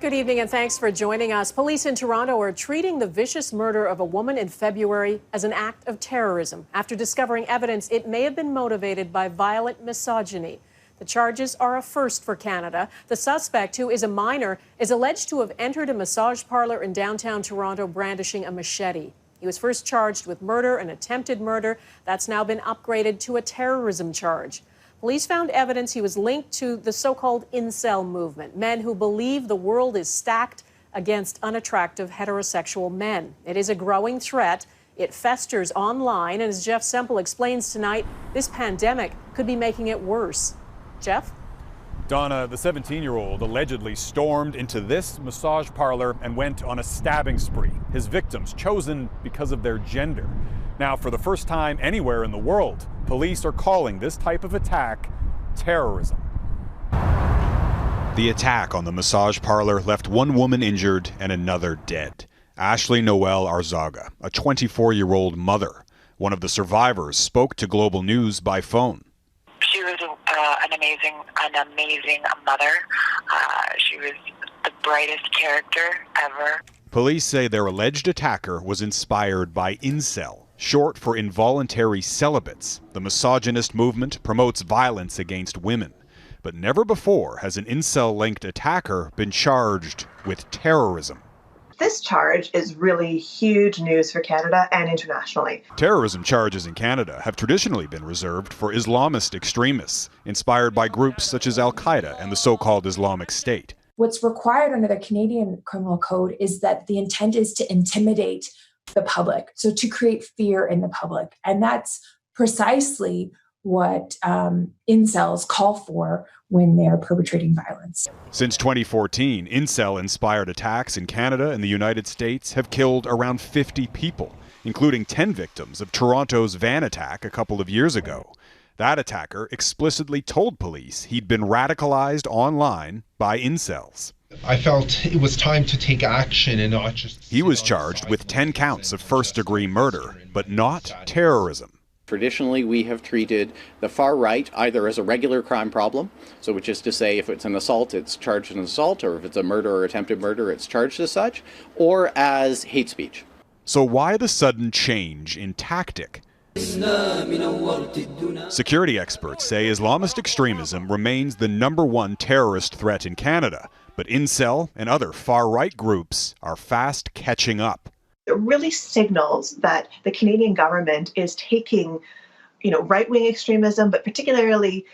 Good evening and thanks for joining us. Police in Toronto are treating the vicious murder of a woman in February as an act of terrorism after discovering evidence it may have been motivated by violent misogyny. The charges are a first for Canada. The suspect, who is a minor, is alleged to have entered a massage parlor in downtown Toronto brandishing a machete. He was first charged with murder and attempted murder. That's now been upgraded to a terrorism charge. Police found evidence he was linked to the so-called incel movement, men who believe the world is stacked against unattractive heterosexual men. It is a growing threat. It festers online, and as Jeff Semple explains tonight, this pandemic could be making it worse. Jeff? Donna, the 17-year-old allegedly stormed into this massage parlor and went on a stabbing spree. His victims chosen because of their gender. Now, for the first time anywhere in the world, police are calling this type of attack terrorism. The attack on the massage parlor left one woman injured and another dead. Ashley Noel Arzaga, a 24-year-old mother. One of the survivors spoke to Global News by phone. She was an amazing mother. She was the brightest character ever. Police say their alleged attacker was inspired by incel, short for involuntary celibates. The misogynist movement promotes violence against women. But never before has an incel-linked attacker been charged with terrorism. This charge is really huge news for Canada and internationally. Terrorism charges in Canada have traditionally been reserved for Islamist extremists, inspired by groups such as Al-Qaeda and the so-called Islamic State. What's required under the Canadian Criminal Code is that the intent is to intimidate the public, so to create fear in the public. And that's precisely what incels call for when they're perpetrating violence. Since 2014, incel-inspired attacks in Canada and the United States have killed around 50 people, including 10 victims of Toronto's van attack a couple of years ago. That attacker explicitly told police he'd been radicalized online by incels. I felt it was time to take action and not just... He was charged with 10 counts of first-degree murder, but not terrorism. Traditionally, we have treated the far right either as a regular crime problem, so which is to say if it's an assault, it's charged as an assault, or if it's a murder or attempted murder, it's charged as such, or as hate speech. So why the sudden change in tactic? Security experts say Islamist extremism remains the #1 terrorist threat in Canada, but incel and other far-right groups are fast catching up. It really signals that the Canadian government is taking, right-wing extremism, but particularly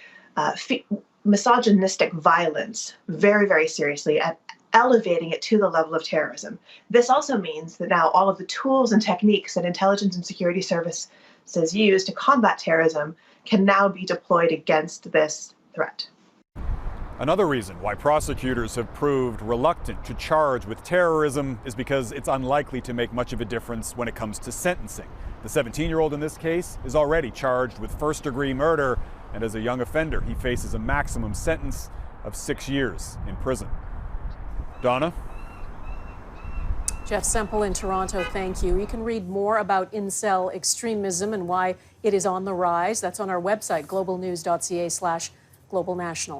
misogynistic violence very, very seriously and elevating it to the level of terrorism. This also means that now all of the tools and techniques that intelligence and security services use to combat terrorism can now be deployed against this threat. Another reason why prosecutors have proved reluctant to charge with terrorism is because it's unlikely to make much of a difference when it comes to sentencing. The 17-year-old in this case is already charged with first-degree murder, and as a young offender, he faces a maximum sentence of 6 years in prison. Donna? Jeff Semple in Toronto, thank you. You can read more about incel extremism and why it is on the rise. That's on our website, globalnews.ca/globalnational.